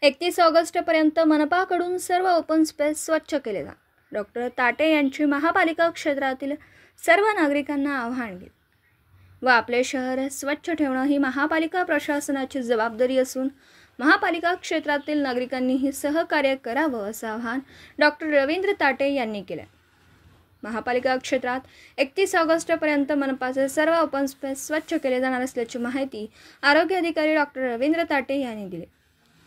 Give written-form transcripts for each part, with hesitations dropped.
31 ऑगस्टपर्यंत मनपाकडून सर्व open space स्वच्छ केले जा। डॉक्टर ताटे यांची महापालिका क्षेत्रातील सर्व नागरिकांना आव्हान दिले व आपले शहर स्वच्छ ठेवणे ही महापालिका प्रशासनाची जबाबदारी असून महापालिका क्षेत्रातील नागरिकांनीही सहकार्य करावं असं आवाहन डॉक्टर रवींद्र ताटे यांनी केले। महापालिका क्षेत्रात 31 ऑगस्टपर्यंत मनपाचे सर्व ओपन स्पेस स्वच्छ केले जाणार असल्याची माहिती आरोग्य अधिकारी डॉक्टर रवींद्र ताटे यांनी दिली।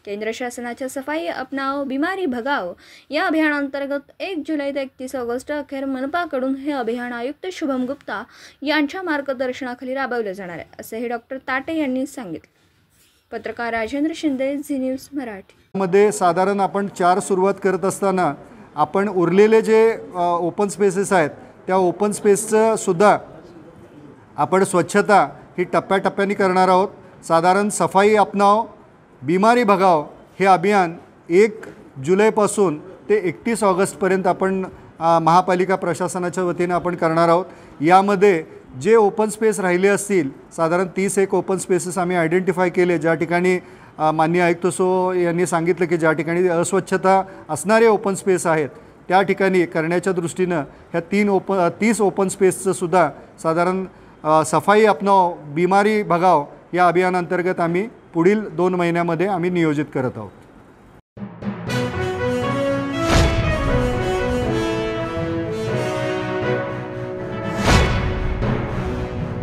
केंद्र शासनाच्या सफाई अपनाओ बीमारी भगाओ या अभियानांतर्गत 1 जुलै ते 31 ऑगस्ट अखेर मनपाकडून हे अभियान आयुक्त शुभम गुप्ता यांच्या मार्गदर्शनाखाली राबवले जाणार आहे असेही डॉक्टर ताटे यांनी सांगितले। पत्रकार राजेंद्र शिंदे, झी न्यूज मराठी। मध्ये साधारण आपण 4 सुरुवात करत असताना आपण उरलेले जे ओपन स्पेसेस आहेत त्या ओपन स्पेसचं सुद्धा आपण स्वच्छता ही टप्प्याटप्प्याने करणार आहोत। साधारण सफाई अपनाओ बीमारी भगाओ हे अभियान 1 जुलैपासून ते 31 ऑगस्टपर्यंत आपण महापालिका प्रशासनाच्या वतीने आपण करणार आहोत। यामध्ये जे ओपन स्पेस राहिले असतील साधारण 31 ओपन स्पेसेस आम्ही आयडेंटिफाय केले, ज्या ठिकाणी माननीय आयुक्त यांनी सांगितलं की ज्या ठिकाणी अस्वच्छता असणारे ओपन स्पेस आहेत त्या ठिकाणी करण्याच्या दृष्टीनं ह्या 30 ओपन स्पेसचं सुद्धा साधारण सफाई अपनाओ बीमारी भगाओ या अभियानांतर्गत आम्ही पुढील 2 महिन्यामध्ये आम्ही नियोजित करत आहोत।